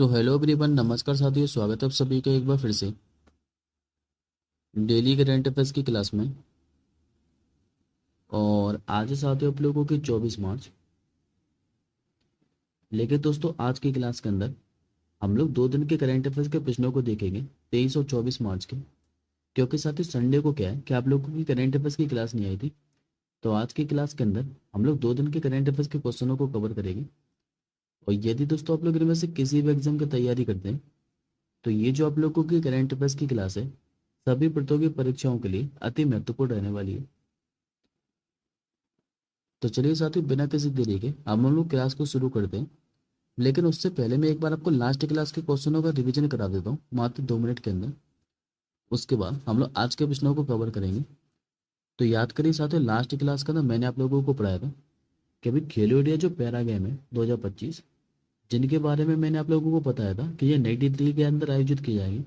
तो hello everyone, नमस्कार साथियों, स्वागत है आप सभी का एक बार फिर से डेली करंट अफेयर्स की क्लास में। और आज है साथियों आप लोगों की 24 मार्च। लेकिन दोस्तों आज की क्लास के अंदर हम लोग 2 दिन के करंट अफेयर्स के प्रश्नों को देखेंगे, 23 और 24 मार्च के। क्योंकि साथियों संडे को क्या है कि आप लोगों की करंट अफेयर्स की क्लास नहीं आई थी, तो आज की क्लास के अंदर हम लोग 2 दिन के करंट अफेयर्स के क्वेश्चनों को कवर करेंगे। और यदि दोस्तों आप लोग इनमें से किसी भी एग्जाम की तैयारी करते हैं, तो ये जो आप लोगों की करंट अफेयर्स की क्लास है सभी प्रतियोगी परीक्षाओं के लिए अति महत्वपूर्ण रहने वाली है। तो चलिए साथियों, बिना किसी देरी के अब हम लोग क्लास को शुरू करते हैं। लेकिन उससे पहले मैं एक बार आपको लास्ट क्लास के क्वेश्चनों का रिवीजन करा देता हूँ, मात्र 2 मिनट के अंदर। उसके बाद हम लोग आज के प्रश्नों को कवर करेंगे। तो याद करिए साथियों, लास्ट क्लास का ना मैंने आप लोगों को पढ़ाया था कि अभी खेलो इंडिया जो पैरा गेम है 2025, जिनके बारे में मैंने आप लोगों को बताया था कि ये नई दिल्ली के अंदर आयोजित की जाएगी।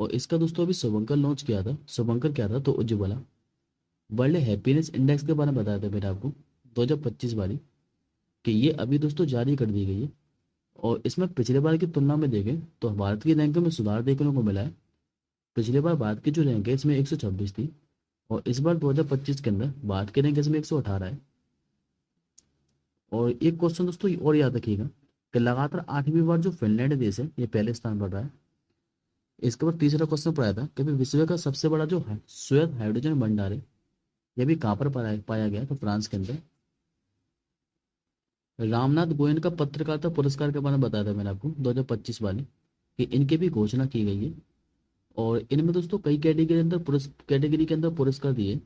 और इसका दोस्तों अभी शुभंकर लॉन्च किया था। शुभंकर क्या था, तो उज्ज्वला वर्ल्ड हैप्पीनेस इंडेक्स के बारे में बताया था मैंने आपको 2025 वाली, कि ये अभी दोस्तों जारी कर दी गई है। और इसमें पिछले बार की तुलना में देखें तो भारत की रैंक में सुधार देखने को मिला है। पिछले बार भारत की जो रैंक है इसमें 126 थी, और इस बार 2025 के अंदर भारत की रैंक इसमें 118 है। और एक क्वेश्चन दोस्तों ये और याद रखिएगा कि लगातार 8वीं बार जो फिनलैंड देश है ये पहले स्थान पर रहा है। इसके बाद तीसरा क्वेश्चन पढ़ाया था कि भाई विश्व का सबसे बड़ा जो श्वेत हाइड्रोजन भंडार है ये भी कहाँ पर पाया गया, तो फ्रांस के अंदर। रामनाथ गोयन का पत्रकारिता पुरस्कार के बारे में बताया था मैंने आपको 2025 वाले, कि इनकी भी घोषणा की गई है। और इनमें दोस्तों कई कैटेगरी के अंदर पुरस्कार दिए।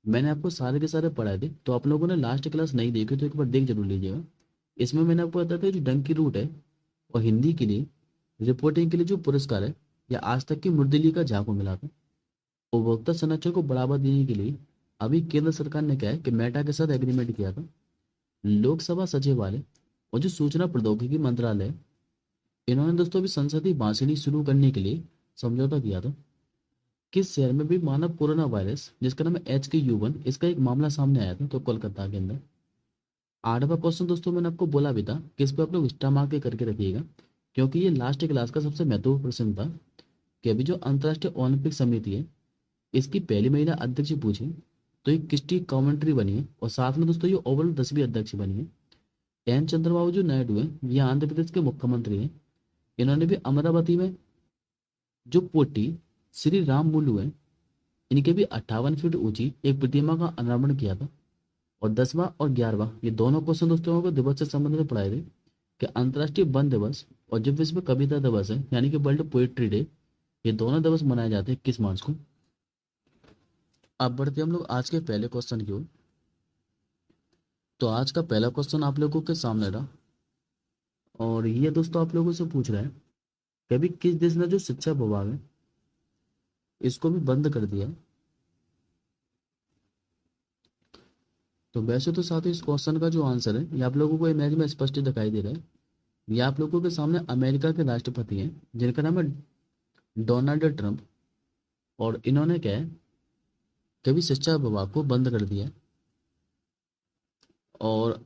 मैंने आपको सारे के सारे पढ़ाए थे, तो आप लोगों ने लास्ट क्लास नहीं देखी तो एक बार देख जरूर लीजिएगा। इसमें मैंने आपको बताया था जो डंकी रूट है और हिंदी के लिए रिपोर्टिंग के लिए जो पुरस्कार है, या आज तक की मुर्दली का झा को मिला था। उपभोक्ता संरक्षण को बढ़ावा देने के लिए अभी केंद्र सरकार ने क्या है कि मेटा के साथ एग्रीमेंट किया था। लोकसभा सचिवालय और जो सूचना प्रौद्योगिकी मंत्रालय, इन्होंने दोस्तों अभी संसदीय भाषणी शुरू करने के लिए समझौता किया था। किस शहर में भी मानव कोरोना वायरस जिसका नाम है HK-U1, इसका एक मामला सामने आया था, तो कोलकाता के अंदर। 8वां क्वेश्चन दोस्तों मैंने आपको बोला भी था कि इस पे आप लोग स्टार मार्क के करके रखिएगा, क्योंकि ये लास्ट क्लास का सबसे महत्वपूर्ण प्रश्न था कि अभी जो अंतर्राष्ट्रीय ओलंपिक समिति है इसकी पहली महिला अध्यक्ष पूछी, तो ये किसकी कमेंट्री बनी है। और साथ में दोस्तों ये ओवरऑल 10वीं अध्यक्ष बनी है। एन चंद्रबाबू जो नायडू हैं ये आंध्र प्रदेश के मुख्यमंत्री हैं। इन्होंने भी अमरावती में जो पोटी श्री राम मुलु हैं, इनके भी 58 फीट ऊंची एक प्रतिमा का अनावरण किया था। और 10वां और 11वां ये दोनों क्वेश्चन दोस्तों को दिवस से संबंधित पढ़ाए थे, कि अंतर्राष्ट्रीय वन दिवस और जो विश्व कविता दिवस है यानी कि वर्ल्ड पोएट्री डे, ये दोनों दिवस मनाए जाते हैं 21 मार्च को। अब बढ़ते हम लोग आज के पहले क्वेश्चन की ओर। तो आज का पहला क्वेश्चन आप लोगों के सामने रहा, और ये दोस्तों आप लोगों से पूछ रहा है कि अभी किस देश ने जो शिक्षा विभाग है इसको भी बंद कर दिया है। तो वैसे तो साथ ही इस क्वेश्चन का जो आंसर है ये आप लोगों को इमेज में स्पष्ट दिखाई दे रहा है। ये आप लोगों के सामने अमेरिका के राष्ट्रपति हैं जिनका नाम है डोनाल्ड ट्रंप। और इन्होंने क्या है कि अभी शिक्षा विभाग को बंद कर दिया है। और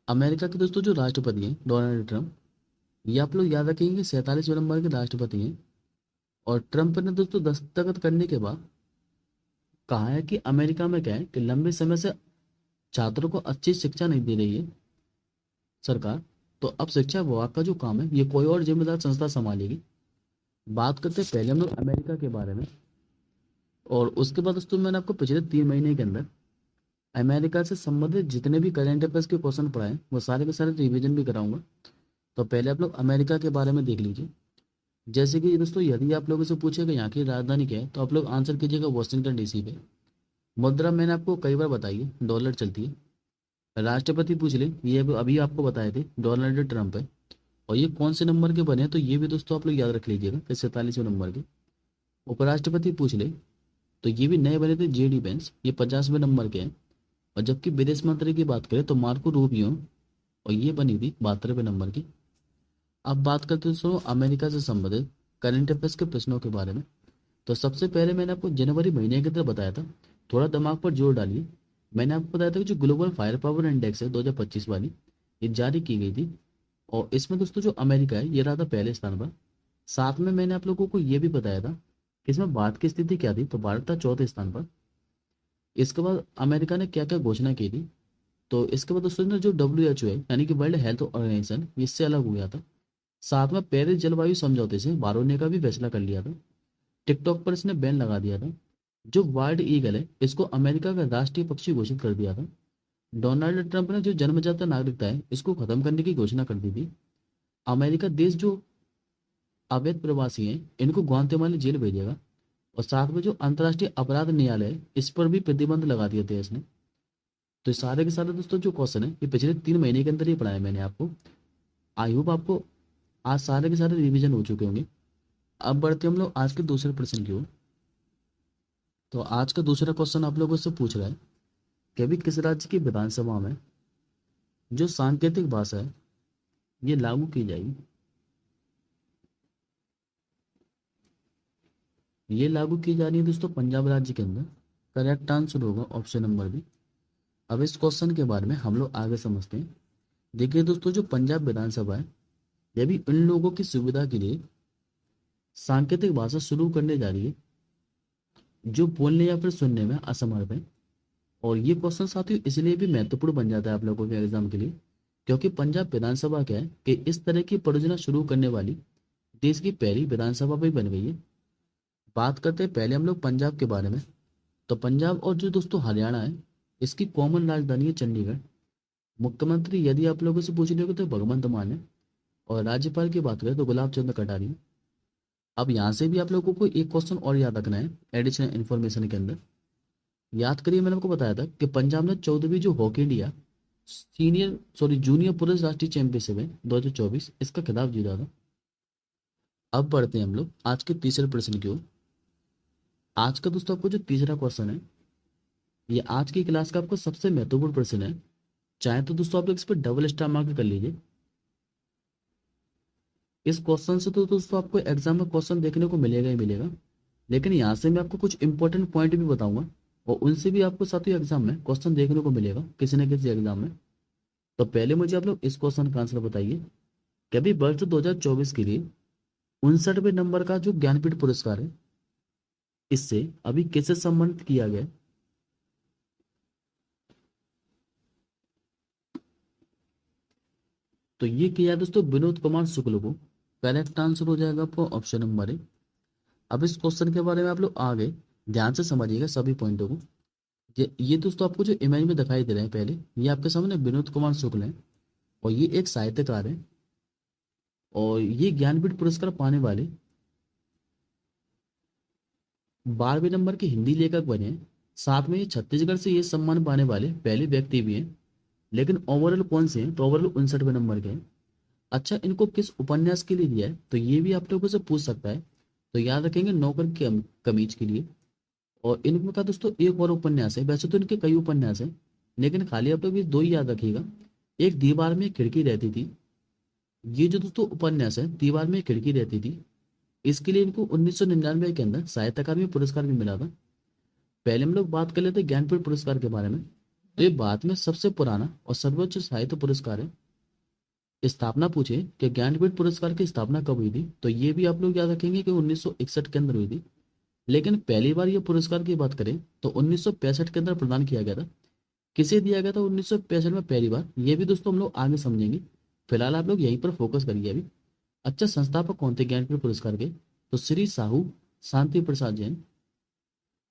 अमेरिका के दोस्तों जो राष्ट्रपति हैं डोनाल्ड ट्रंप, ये आप लोग याद रखेंगे 47वें नंबर के राष्ट्रपति हैं। और ट्रंप ने दोस्तों दस्तखत करने के बाद कहा है कि अमेरिका में क्या है कि लंबे समय से छात्रों को अच्छी शिक्षा नहीं दे रही है सरकार, तो अब शिक्षा विभाग का जो काम है ये कोई और जिम्मेदार संस्था संभालेगी। बात करते हैं पहले हम लोग अमेरिका के बारे में, और उसके बाद दोस्तों मैंने आपको पिछले 3 महीने के अंदर अमेरिका से संबंधित जितने भी करंट अफेयर्स के क्वेश्चन पढ़ाए वो सारे के सारे रिवीजन भी कराऊंगा। तो पहले आप लोग अमेरिका के बारे में देख लीजिए। जैसे कि दोस्तों यदि आप लोगों से पूछेगा यहाँ की राजधानी क्या है, तो आप लोग आंसर कीजिएगा वॉशिंगटन DC पे। मुद्रा मैंने आपको कई बार बताई है, डॉलर चलती है। राष्ट्रपति पूछ ले, ये अभी आपको बताए थे डोनाल्ड ट्रंप है। और ये कौन से नंबर के बने हैं, तो ये भी दोस्तों आप लोग याद रख लीजिएगा कि 47वें नंबर के। उपराष्ट्रपति पूछ ले, तो ये भी नए बने थे JD वेंस, ये 50वें नंबर के हैं। और जबकि विदेश मंत्री की बात करें तो मार्को रूबियो, और ये बनी थी 72वें नंबर की। अब बात करते हैं दोस्तों अमेरिका से संबंधित करंट अफेयर्स के प्रश्नों के बारे में। तो सबसे पहले मैंने आपको जनवरी महीने के अंदर बताया था, थोड़ा दिमाग पर जोर डालिए। मैंने आपको बताया था कि जो ग्लोबल फायर पावर इंडेक्स है 2025 वाली, ये जारी की गई थी। और इसमें दोस्तों जो अमेरिका है ये रहा था पहले स्थान पर। साथ में मैंने आप लोगों को ये भी बताया था कि इसमें भारत की स्थिति क्या थी, तो भारत था चौथे स्थान पर। इसके बाद अमेरिका ने क्या क्या घोषणा की थी, तो इसके बाद दोस्तों ने जो WHO है यानी कि वर्ल्ड हेल्थ ऑर्गेनाइजेशन, इससे अलग हो गया था। साथ में पेरिस जलवायु समझौते से बाहर होने का भी फैसला कर लिया था। टिकटॉक पर इसने बैन लगा दिया था। जो वाइल्ड ईगल है इसको अमेरिका का राष्ट्रीय पक्षी घोषित कर दिया था। डोनाल्ड ट्रंप ने जो जन्मजात नागरिकता है इसको खत्म करने की घोषणा कर दी थी। अमेरिका देश जो अवैध प्रवासी हैं इनको ग्वांतेमाला जेल भेजेगा। और साथ में जो अंतर्राष्ट्रीय अपराध न्यायालय है इस पर भी प्रतिबंध लगा दिए थे इसने। तो ये सारे के सारे दोस्तों जो क्वेश्चन है ये पिछले 3 महीने के अंदर ही पढ़ाया मैंने आपको। आई होप आपको आज सारे के सारे रिवीजन हो चुके होंगे। अब बढ़ते हम लोग आज के दूसरे प्रश्न की ओर। तो आज का दूसरा क्वेश्चन आप लोगों से पूछ रहा है कि अभी किस राज्य की विधानसभा में जो सांकेतिक भाषा है ये लागू की जाएगी। ये लागू की जा रही है दोस्तों पंजाब राज्य के अंदर। करेक्ट आंसर होगा ऑप्शन नंबर बी। अब इस क्वेश्चन के बारे में हम लोग आगे समझते हैं। देखिए दोस्तों जो पंजाब विधानसभा है ये भी उन लोगों की सुविधा के लिए सांकेतिक भाषा शुरू करने जा रही है जो बोलने या फिर सुनने में असमर्थ है। और ये क्वेश्चन साथियों इसलिए भी महत्वपूर्ण बन जाता है आप लोगों के एग्जाम के लिए क्योंकि पंजाब विधानसभा क्या है कि इस तरह की परियोजना शुरू करने वाली देश की पहली विधानसभा भी बन गई है। बात करते हैं पहले हम लोग पंजाब के बारे में। तो पंजाब और जो दोस्तों हरियाणा है इसकी कॉमन राजधानी है चंडीगढ़। मुख्यमंत्री यदि आप लोगों से पूछ रहे हो तो भगवंत मान है। और राज्यपाल की बात करें तो गुलाब चंद कटारिया। अब यहाँ से भी आप लोगों को एक क्वेश्चन और याद रखना है एडिशनल इन्फॉर्मेशन के अंदर। याद करिए मैंने आपको बताया था कि पंजाब ने 14वीं जो हॉकी इंडिया जूनियर पुरुष राष्ट्रीय चैंपियनशिप है 2024 इसका खिताब जीता था। अब बढ़ते हैं हम लोग आज के तीसरे प्रश्न की ओर। आज का दोस्तों आपको जो तीसरा क्वेश्चन है ये आज की क्लास का आपको सबसे महत्वपूर्ण प्रश्न है। चाहे तो दोस्तों आप लोग इस पर डबल स्टार मार्क कर लीजिए। इस क्वेश्चन से तो दोस्तों आपको एग्जाम में क्वेश्चन देखने को मिलेगा ही मिलेगा, लेकिन यहाँ से मैं आपको कुछ इंपॉर्टेंट पॉइंट भी बताऊंगा और उनसे भी आपको साथ ही एग्जाम में क्वेश्चन देखने को मिलेगा किसी न किसी एग्जाम में। तो पहले मुझे आप लोग इस क्वेश्चन का आंसर बताइए कि अभी वर्ष 2024 के लिए 59वें नंबर का जो ज्ञानपीठ पुरस्कार है इससे अभी किसे सम्मानित किया गया। तो ये किया दोस्तों विनोद कुमार शुक्ल को। करेक्ट आंसर हो जाएगा आपको ऑप्शन नंबर ए। अब इस क्वेश्चन के बारे में आप लोग आगे ध्यान से समझिएगा सभी पॉइंटों को। ये दोस्तों आपको जो इमेज में दिखाई दे रहे हैं पहले ये आपके सामने विनोद कुमार शुक्ल हैं और ये एक साहित्यकार है और ये ज्ञानपीठ पुरस्कार पाने वाले 12वें नंबर के हिंदी लेखक बने हैं। साथ में ये छत्तीसगढ़ से ये सम्मान पाने वाले पहले व्यक्ति भी हैं। लेकिन ओवरऑल कौन से हैं, तो ओवरऑल 59वें नंबर के हैं। अच्छा इनको किस उपन्यास के लिए दिया है तो ये भी आप लोगों से पूछ सकता है। तो याद रखेंगे नौकर की कमीज के लिए। और इनका दोस्तों एक और उपन्यास है, वैसे तो इनके कई उपन्यास हैं लेकिन खाली आप लोग ये दो ही याद रखिएगा। एक दीवार में एक खिड़की रहती थी। ये जो दोस्तों उपन्यास है दीवार में एक खिड़की रहती थी इसके लिए इनको 1999 के अंदर साहित्य अकादमी पुरस्कार भी मिला था। पहले हम लोग बात कर लेते हैं ज्ञानपीठ पुरस्कार के बारे में। तो ये भारत में सबसे पुराना और सर्वोच्च साहित्य पुरस्कार है। स्थापना पूछे कि ज्ञानपीठ पुरस्कार की स्थापना कब हुई थी तो ये भी आप लोग याद रखेंगे कि 1961 के अंदर हुई थी। लेकिन पहली बार ये पुरस्कार की बात करें तो 1965 के अंदर प्रदान किया गया था। किसे दिया गया था 1965 में पहली बार, ये भी दोस्तों हम लोग आगे समझेंगे। फिलहाल आप लोग यहीं पर फोकस करिए अभी। अच्छा संस्थापक कौन थे ज्ञानपीठ पुरस्कार के, तो श्री साहू शांति प्रसाद जैन।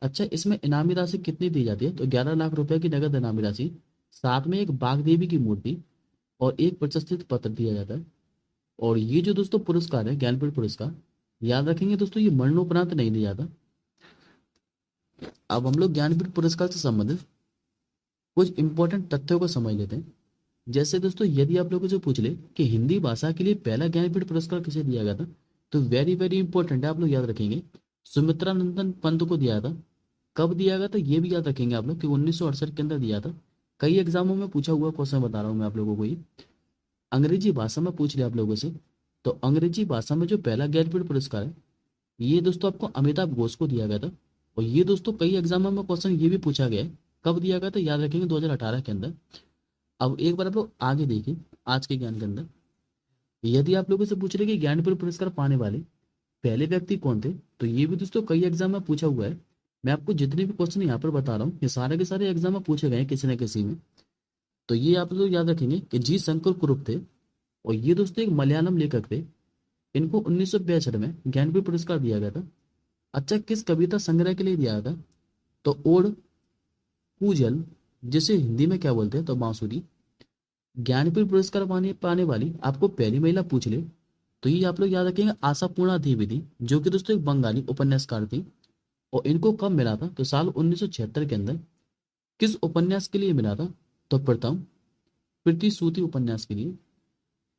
अच्छा इसमें इनामी राशि कितनी दी जाती है, तो 11 लाख रुपए की नगद इनामी राशि, साथ में एक बाघ देवी की मूर्ति और एक प्रतिष्ठित पत्र दिया जाता है। और ये जो दोस्तों पुरस्कार है ज्ञानपीठ पुरस्कार, याद रखेंगे दोस्तों ये मरणोपरांत नहीं दिया जाता। अब हम लोग ज्ञानपीठ पुरस्कार से संबंधित कुछ इंपॉर्टेंट तथ्यों को समझ लेते हैं। जैसे दोस्तों यदि आप लोगों से पूछ ले कि हिंदी भाषा के लिए पहला ज्ञानपीठ पुरस्कार किसे दिया गया था, तो वेरी वेरी इंपॉर्टेंट है, आप लोग याद रखेंगे सुमित्रा नंदन पंत को दिया था। कब दिया गया था ये भी याद रखेंगे आप लोग कि 1968 के अंदर दिया था। कई एग्जामों में पूछा हुआ क्वेश्चन बता रहा हूँ मैं आप लोगों को। ये अंग्रेजी भाषा में पूछ लिया आप लोगों से, तो अंग्रेजी भाषा में जो पहला ज्ञानपीठ पुरस्कार है ये दोस्तों आपको अमिताभ घोष को दिया गया था। और ये दोस्तों कई एग्जामों में क्वेश्चन ये भी पूछा गया है कब दिया गया था, याद रखेंगे 2018 के अंदर। अब एक बार आप लोग आगे देखिए आज के ज्ञान के अंदर। यदि आप लोगों से पूछ रहे कि ज्ञानपीठ पुरस्कार पाने वाले पहले व्यक्ति कौन थे, तो ये भी दोस्तों कई एग्जाम में पूछा हुआ है। मैं आपको जितने भी क्वेश्चन यहाँ पर बता रहा हूँ, ये सारे के सारे एग्जाम में पूछे गए हैं किसी न किसी में। तो ये आप लोग याद रखेंगे कि जी शंकर कुरुप थे, और ये दोस्तों एक मलयालम लेखक थे। इनको 1962 में ज्ञानपीठ पुरस्कार दिया गया था। अच्छा, किस कविता संग्रह के लिए दिया गया था? तो ओड पूजल, जिसे हिंदी में क्या बोलते हैं, तो बांसुरी। ज्ञानपीठ पुरस्कार पाने पाने वाली आपको पहली महिला पूछ ले, तो ये आप लोग याद रखेंगे आशापूर्णा द्विवेदी, जो कि दोस्तों एक बंगाली उपन्यासकार थी। और इनको कब मिला था? तो साल 1976 के अंदर। किस उपन्यास के लिए मिला था? तो प्रथम प्रतिश्रुति उपन्यास के लिए।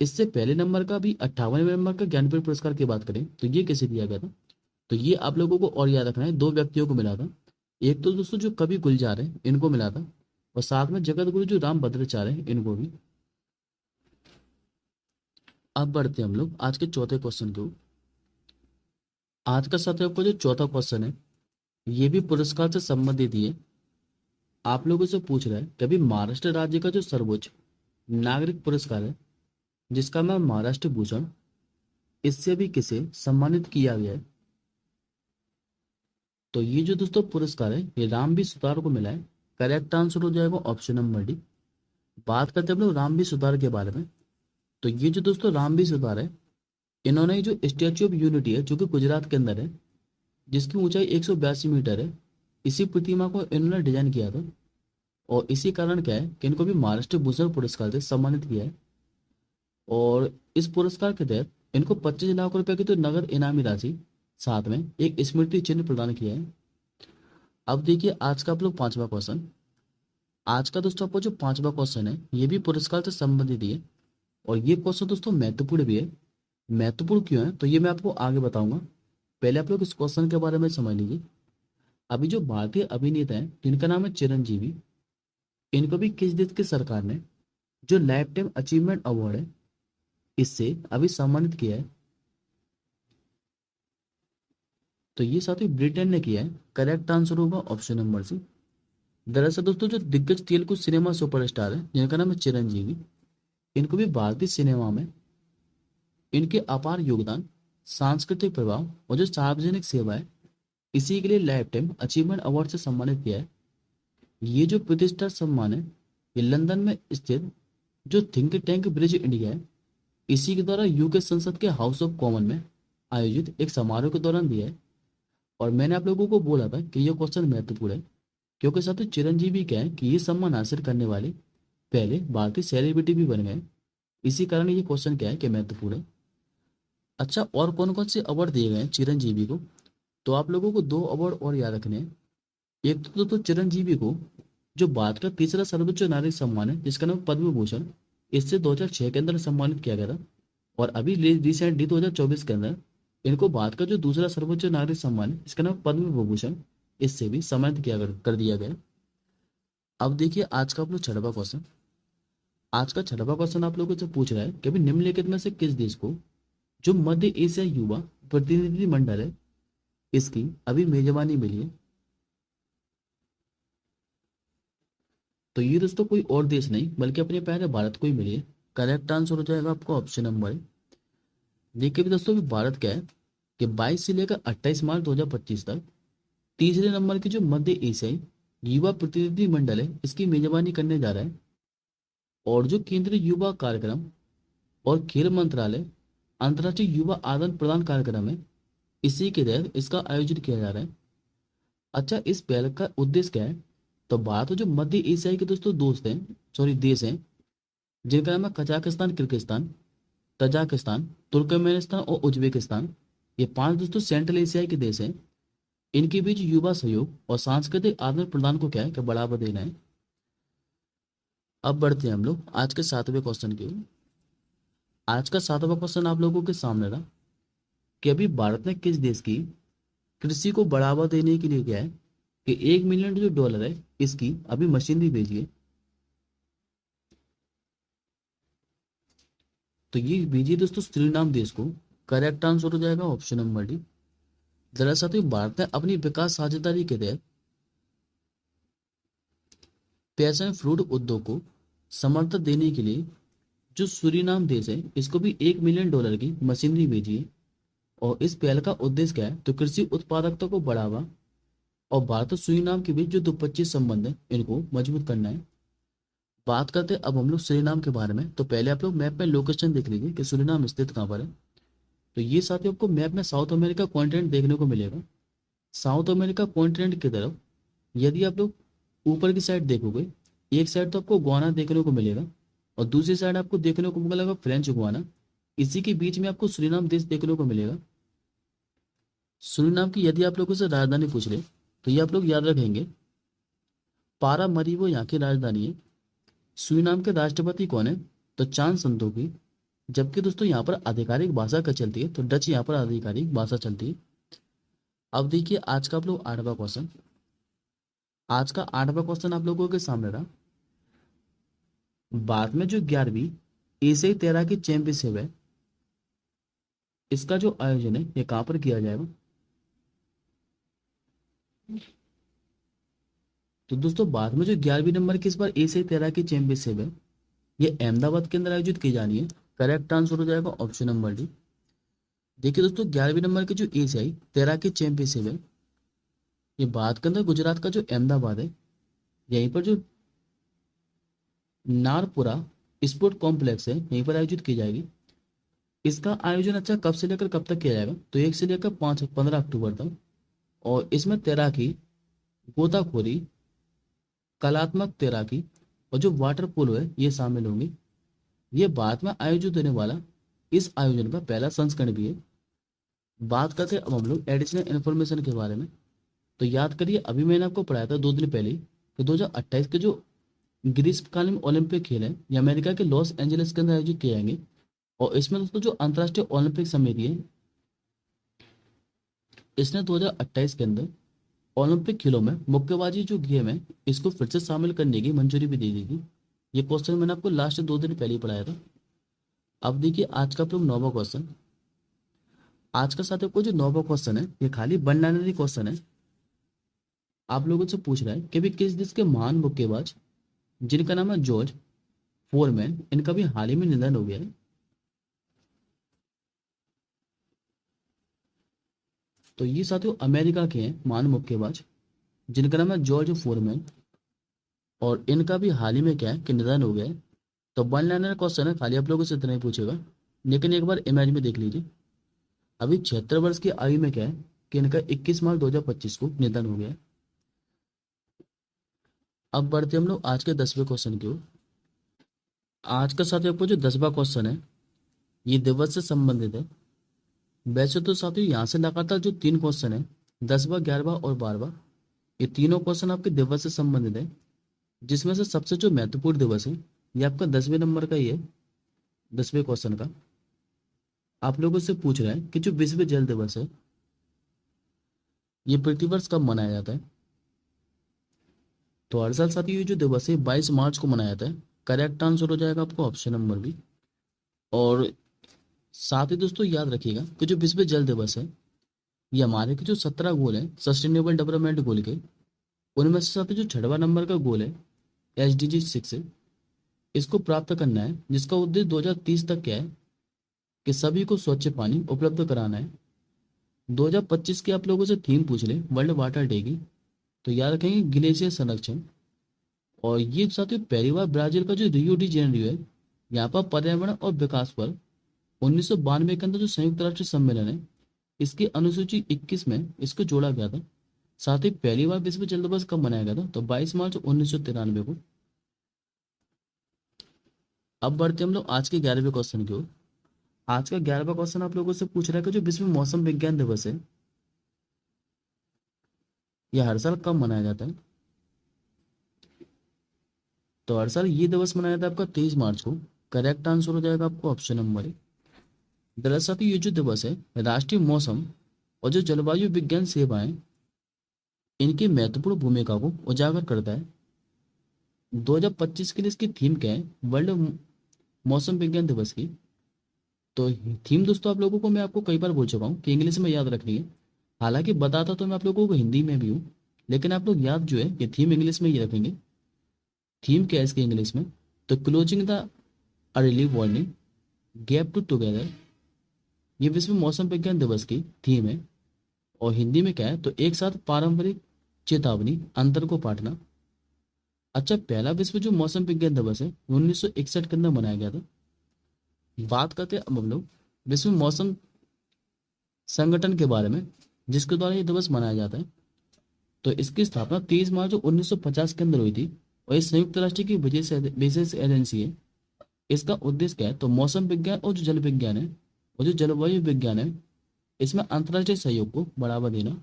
इससे पहले नंबर का भी 58वें नंबर का ज्ञानपीठ पुरस्कार की बात करें तो ये किसे दिया गया था? तो ये आप लोगों को और याद रखना है, दो व्यक्तियों को मिला था। एक तो दोस्तों जो कवि गुलजार है, इनको मिला था, और साथ में जगत गुरु जो राम भद्राचार्य है, इनको भी। अब बढ़ते हैं हम लोग आज के चौथे क्वेश्चन की ओर। आज का साथियों को जो चौथा क्वेश्चन है, ये भी पुरस्कार से संबंधित ही है। आप लोगों से पूछ रहा है कि अभी महाराष्ट्र राज्य का जो सर्वोच्च नागरिक पुरस्कार है, जिसका नाम महाराष्ट्र भूषण, इससे भी किसे सम्मानित किया गया है? तो ये जो दोस्तों पुरस्कार है, ये रामबी सुतार को मिला है। करेक्ट आंसर हो जाएगा ऑप्शन नंबर डी। बात करते हैं हम लोग रामबी सुतार के बारे में। तो ये जो दोस्तों रामबी सुतार है, इन्होंने जो स्टैच्यू ऑफ यूनिटी है, जो कि गुजरात के अंदर है, जिसकी ऊंचाई 182 मीटर है, इसी प्रतिमा को इन्होंने डिजाइन किया था। और इसी कारण क्या है कि इनको भी महाराष्ट्र भूषण पुरस्कार से सम्मानित किया है। और इस पुरस्कार के तहत इनको 25 लाख रुपए की तो नगद इनामी राशि, साथ में एक स्मृति चिन्ह प्रदान किया है। अब देखिए आज का आप लोग पांचवा क्वेश्चन। आज का दोस्तों आपको जो पांचवा क्वेश्चन है, ये भी पुरस्कार से संबंधित ही है। और ये क्वेश्चन दोस्तों महत्वपूर्ण भी है। महत्वपूर्ण क्यों है, तो ये मैं आपको आगे बताऊंगा। पहले आप लोग इस क्वेश्चन के बारे में समझ लीजिए। अभी जो भारतीय अभिनेता है, जिनका नाम है चिरंजीवी, इनको भी किस देश की सरकार ने जो लाइफ टाइम अचीवमेंट अवार्ड है, इससे अभी सम्मानित किया है? तो ये साथी ब्रिटेन ने किया है। करेक्ट आंसर होगा ऑप्शन नंबर सी। दरअसल दोस्तों जो दिग्गज तेलुगु सिनेमा सुपरस्टार है, जिनका नाम है चिरंजीवी, इनको भी भारतीय सिनेमा में इनके अपार योगदान, सांस्कृतिक प्रभाव और जो सार्वजनिक सेवा है, इसी के लिए लाइफ टाइम अचीवमेंट अवार्ड से सम्मानित किया है। ये जो प्रतिष्ठा सम्मान है, ये लंदन में स्थित जो थिंक टैंक ब्रिज इंडिया है, इसी के द्वारा यूके संसद के हाउस ऑफ कॉमन में आयोजित एक समारोह के दौरान दिया है। और मैंने आप लोगों को बोला था कि यह क्वेश्चन महत्वपूर्ण है, क्योंकि साथ चिरंजीवी क्या है कि ये सम्मान हासिल करने वाले पहले भारतीय सेलिब्रिटी भी बन गए। इसी कारण ये क्वेश्चन क्या है कि महत्वपूर्ण है। अच्छा, और कौन कौन से अवार्ड दिए गए हैं चिरंजीवी को? तो आप लोगों को दो अवार्ड और याद रखने हैं। एक तो चिरंजीवी को जो भारत का तीसरा सर्वोच्च नागरिक सम्मान है, जिसका नाम पद्म भूषण, इससे 2006 के अंदर सम्मानित किया गया था। और अभी रिसेंटली 2024 के अंदर इनको भारत का जो दूसरा सर्वोच्च नागरिक सम्मान है, इसका नाम पद्म विभूषण, इससे भी सम्मानित कर दिया गया। अब देखिए आज का आप लोग छठवां क्वेश्चन। आज का छठवां क्वेश्चन आप लोगों से पूछ रहा है कि अभी निम्नलिखित में से किस देश को जो मध्य एशिया युवा प्रतिनिधि मंडल है, इसकी अभी मेजबानी मिली है? तो ये दोस्तों कोई और देश नहीं बल्कि अपने प्यारे भारत को ही मिली है। करेक्ट आंसर हो जाएगा आपका ऑप्शन नंबर है। देखिए भी दोस्तों, अभी भारत क्या है कि 22 से लेकर 28 मार्च 2025 तक तीसरे नंबर की जो मध्य एशियाई युवा प्रतिनिधि मंडल है, इसकी मेजबानी करने जा रहा है। और जो केंद्रीय युवा कार्यक्रम और खेल मंत्रालय अंतर्राष्ट्रीय युवा आदान प्रदान कार्यक्रम है, इसी के तहत इसका आयोजन किया जा रहा है। अच्छा, इस पहल का उद्देश्य क्या है? तो भारत जो मध्य एशियाई के दोस्तों दोस्त हैं, सॉरी देश हैं, जिनका नाम है कजाकिस्तान, किर्गिस्तान, तजाकिस्तान, तुर्कमेनिस्तान और उज्बेकिस्तान। ये पांच दोस्तों सेंट्रल एशियाई के देश हैं। इनके बीच युवा सहयोग और सांस्कृतिक आदान प्रदान को क्या है कि बढ़ावा देना है। अब बढ़ते हैं हम लोग आज के सातवें क्वेश्चन की ओर। आज का सातवां क्वेश्चन आप लोगों के सामने रहा कि अभी भारत ने किस देश की कृषि को बढ़ावा देने के लिए क्या है कि $1 मिलियन जो डॉलर है, इसकी अभी मशीनरी भेजी है। तो ये भेजिए दोस्तों सूरीनाम देश को। करेक्ट आंसर हो जाएगा ऑप्शन नंबर डी। दरअसल तो भारत ने अपनी विकास साझेदारी के तहत पैशन फ्रूट उद्योग को समर्थन देने के लिए जो सूरीनाम देश है इसको भी $1 मिलियन की मशीनरी भेजी है। और इस पहल का उद्देश्य क्या है, तो कृषि उत्पादकता को बढ़ावा और भारत और सूरीनाम के बीच जो द्विपक्षीय संबंध है इनको मजबूत करना है। बात करते हैं अब हम लोग सूरीनाम के बारे में। तो पहले आप लोग मैप में लोकेशन देख लीजिए कि सूरीनाम स्थित कहाँ पर है। तो ये साथियों आपको मैप में साउथ अमेरिका कॉन्टिनेंट देखने को मिलेगा। साउथ अमेरिका कॉन्टिनेंट की तरफ यदि आप लोग ऊपर की साइड देखोगे, एक साइड तो आपको गुआना देखने को मिलेगा और दूसरी साइड आपको देखने को मिलेगा फ्रेंच गुआना। इसी के बीच में आपको सूरीनाम देश देखने को मिलेगा। सूरीनाम की यदि आप लोगों से राजधानी पूछ ले तो ये आप लोग याद रखेंगे, पारामरीबो यहाँ की राजधानी है। सूरीनाम के राष्ट्रपति कौन है, तो चांद संतोखी। जबकि दोस्तों यहाँ पर आधिकारिक भाषा क्या चलती है, तो डच यहाँ पर आधिकारिक भाषा चलती है। अब देखिए आज का आप लोग 8वां क्वेश्चन। आज का 8वां क्वेश्चन आप लोगों के सामने रहा। बाद में जो 11वीं एशियाई तैराकी चैंपियनशिप है इसका जो आयोजन है ये कहाँ पर किया जाएगा। तो दोस्तों बाद में जो 11वीं नंबर की इस बार एशियाई तैराकी चैंपियनशिप है ये अहमदाबाद के अंदर आयोजित की जानी है। करेक्ट आंसर हो जाएगा ऑप्शन नंबर डी। देखिए दोस्तों 11वीं नंबर की जो एशियाई तैराकी चैंपियनशिप है ये भारत के अंदर गुजरात का जो अहमदाबाद है यहीं पर जो नारपुरा स्पोर्ट कॉम्प्लेक्स है यहीं पर आयोजित की जाएगी। इसका आयोजन अच्छा कब से लेकर कब तक किया जाएगा, तो 1 से लेकर 15 अक्टूबर तक। और इसमें तैराकी, गोताखोरी, कलात्मक तैराकी और जो वाटर पोलो है ये शामिल होंगे। ये बाद में आयोजित होने वाला इस आयोजन का पहला संस्करण भी है। बात करते हैं अब हम लोग एडिशनल इन्फॉर्मेशन के बारे में। तो याद करिए अभी मैंने आपको पढ़ाया था 2 दिन पहले कि 2028 के जो ग्रीष्मकालीन ओलंपिक खेल है ये अमेरिका के लॉस एंजलिस के अंदर आयोजित किए जाएंगे। और इसमें दोस्तों जो अंतर्राष्ट्रीय ओलंपिक समिति है इसने 2028 के अंदर ओलंपिक खेलों में मुक्केबाजी जो गेम है इसको फिर से शामिल करने की मंजूरी भी दे दी थी। ये क्वेश्चन मैंने आपको लास्ट 2 दिन पहले ही पढ़ाया था। अब देखिए आज का आप लोग 9वां क्वेश्चन। आज का साथियों को जो 9वां क्वेश्चन है ये खाली बनलाइनरी क्वेश्चन है। आप लोगों से पूछ रहा है कि भी किस देश के महान मुक्केबाज जिनका नाम है जॉर्ज फोरमैन, इनका भी हाल ही में निधन हो गया है। तो ये साथियों अमेरिका के हैं महान मुक्केबाज जिनका नाम है जॉर्ज फोरमैन और इनका भी हाल ही में क्या है कि निधन हो गया है। तो वन लाइनर क्वेश्चन है, खाली आप लोगों से इतना ही पूछेगा, लेकिन एक बार इमेज में देख लीजिए। अभी 76 वर्ष की आयु में क्या है कि इनका 21 मार्च 2025 को निधन हो गया है। अब बढ़ते हम लोग आज के 10वें क्वेश्चन की ओर। आज का साथियों आपको जो 10वां क्वेश्चन है ये दिवस से संबंधित है। वैसे तो साथियों यहाँ से लगातार जो 3 क्वेश्चन है 10वां, 11वां और 12वां, ये तीनों क्वेश्चन आपके दिवस से संबंधित है। जिसमें से सबसे जो महत्वपूर्ण दिवस है ये आपका 10वें नंबर का ही है। 10वें क्वेश्चन का आप लोगों से पूछ रहा है कि जो विश्व जल दिवस है ये प्रतिवर्ष कब मनाया जाता है। तो हर साल साथियों ये जो दिवस है 22 मार्च को मनाया जाता है। करेक्ट आंसर हो जाएगा आपको ऑप्शन नंबर बी। और साथ ही दोस्तों याद रखिएगा कि जो विश्व जल दिवस है ये हमारे के जो 17 गोल है सस्टेनेबल डेवलपमेंट गोल के, उनमें से साथ ही जो 6वां नंबर का गोल है SDG 6 है, इसको प्राप्त करना है। जिसका उद्देश्य 2030 तक क्या है कि सभी को स्वच्छ पानी उपलब्ध कराना है। 2025 की आप लोगों से थीम पूछ ले वर्ल्ड वाटर डे की, तो याद रखेंगे ग्लेशियर संरक्षण। और ये साथियों पहली बार ब्राजील का जो रियो डी जेनेरियो है यहाँ पर पर्यावरण और विकास पर 1992 के अंदर जो संयुक्त राष्ट्र सम्मेलन है इसकी अनुसूची 21 में इसको जोड़ा गया था। साथ ही पहली बार विश्व जल दिवस कब मनाया गया था, तो 22 मार्च 1993 को। अब बढ़ते हम लोग आज के 11वें क्वेश्चन की ओर। आज का 11वां क्वेश्चन आप लोगों से पूछ रहा है कि जो विश्व मौसम विज्ञान दिवस है यह हर साल कब मनाया जाता है। तो हर साल ये दिवस मनाया जाता है आपका 23 मार्च को। करेक्ट आंसर हो जाएगा आपको ऑप्शन नंबर ए। दरअसल ये जो दिवस है राष्ट्रीय मौसम और जो जलवायु विज्ञान सेवाएं इनकी महत्वपूर्ण भूमिका को उजागर करता है। 2025 के लिए इसकी थीम क्या है, वर्ल्ड मौसम विज्ञान दिवस की। तो थीम दोस्तों आप लोगों को मैं आपको कई बार बोल चुका हूँ कि इंग्लिश में याद रखनी है। हालांकि बताता तो मैं आप लोगों को हिंदी में भी हूँ, लेकिन आप लोग याद जो है ये थीम इंग्लिश में ही रखेंगे। थीम क्या है इसकी इंग्लिश में, तो closing the a relieve warning, gate to together, ये विश्व मौसम विज्ञान दिवस की थीम है। और हिंदी में क्या है, तो एक साथ पारंपरिक चेतावनी, अंतर को पाटना। अच्छा, पहला विश्व जो मौसम विज्ञान दिवस है 1961 के अंदर मनाया गया था। बात करते हैं अब हम लोग विश्व मौसम संगठन के बारे में, जिसके द्वारा ये दिवस मनाया जाता है। तो इसकी स्थापना 23 मार्च 1950 के अंदर हुई थी और ये संयुक्त राष्ट्र की विशेष एजेंसी है। इसका उद्देश्य क्या है, तो मौसम विज्ञान और जो जल विज्ञान है और जो जलवायु विज्ञान है, इसमें अंतर्राष्ट्रीय सहयोग को बढ़ावा देना।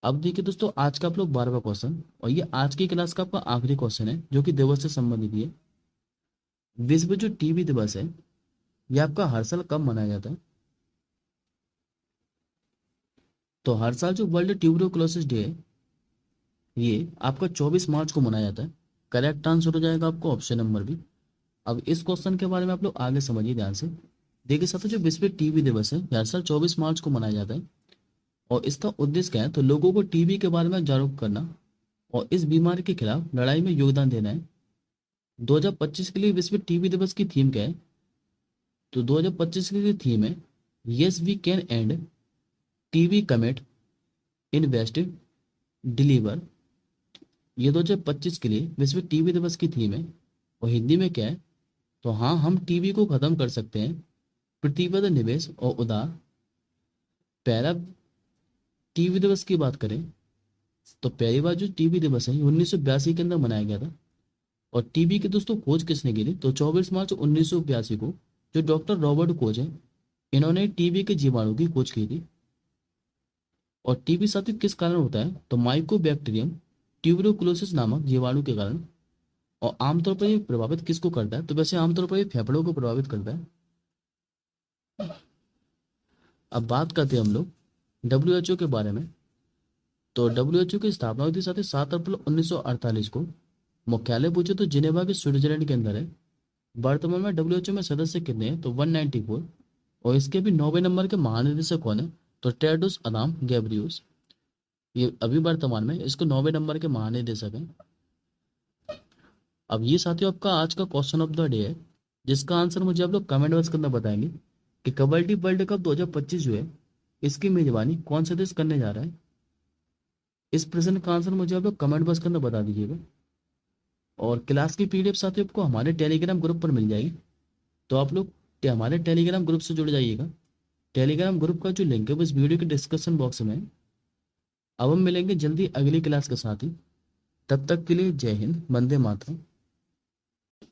अब देखिए दोस्तों, आज का आप लोग 12वां क्वेश्चन, और ये आज की क्लास का आपका आखिरी क्वेश्चन है जो कि दिवस से संबंधित है। विश्व जो टीबी दिवस है, ये आपका हर साल कब मनाया जाता है? तो हर साल जो वर्ल्ड ट्यूबरकुलोसिस डे है, ये आपका 24 मार्च को मनाया जाता है। करेक्ट आंसर हो जाएगा आपको ऑप्शन नंबर बी। अब इस क्वेश्चन के बारे में आप लोग आगे समझिए ध्यान से। देखिए साथियों, जो विश्व टीबी दिवस है हर साल 24 मार्च को मनाया जाता है और इसका उद्देश्य क्या है, तो लोगों को टीबी के बारे में जागरूक करना और इस बीमारी के खिलाफ लड़ाई में योगदान देना है। 2025 के लिए विश्व टीबी दिवस की थीम क्या है, तो 2025 के लिए थीम है yes we can and TB commit invest deliver. ये 2025 के लिए विश्व टीबी दिवस की थीम है और हिंदी में क्या है, तो हाँ, हम टीबी को खत्म कर सकते हैं, प्रतिबद्ध निवेश और उदार। पहला टीबी दिवस की बात करें तो पहली बार जो टीबी दिवस है 1982 के अंदर मनाया गया था। और टीबी की दोस्तों खोज किसने की थी, तो 24 मार्च 1982 को जो डॉक्टर रॉबर्ट कोच है, इन्होंने टीबी के जीवाणु की खोज की थी। और टीबी साथियों किस कारण होता है, तो माइकोबैक्टीरियम ट्यूबरकुलोसिस नामक जीवाणु के कारण। और आमतौर पर ये प्रभावित किसको करता है, तो वैसे आमतौर पर ये फेफड़ों को प्रभावित करता है। अब बात करते हैं हम लोग WHO के बारे में। तो WHO की स्थापना हुई थी साथ ही 7 अप्रैल 1948 को। मुख्यालय पूछे तो जिनेवा के स्विट्जरलैंड के अंदर है। वर्तमान में WHO में सदस्य कितने हैं, तो 194। और इसके भी 9वें नंबर के महानिदेशक कौन है, तो टेड्रोस अदानोम गैब्रियस। ये अभी वर्तमान में इसको 9वें नंबर के महानिदेशक हैं। अब ये साथियों आपका आज का क्वेश्चन ऑफ द डे है, जिसका आंसर मुझे आप लोग कमेंट बॉक्स के अंदर बताएंगे कि कबड्डी वर्ल्ड कप 2025 जो है इसकी मेजबानी कौन सा देश करने जा रहा है। इस प्रश्न का आंसर मुझे आप लोग कमेंट बॉक्स के अंदर बता दीजिएगा। और क्लास की PDF साथियों आपको हमारे टेलीग्राम ग्रुप पर मिल जाएगी, तो आप लोग हमारे टेलीग्राम ग्रुप से जुड़ जाइएगा। टेलीग्राम ग्रुप का जो लिंक है वो इस वीडियो के डिस्क्रिप्शन बॉक्स में है। अब हम मिलेंगे जल्दी अगली क्लास के साथ ही, तब तक के लिए जय हिंद, वंदे मातरम।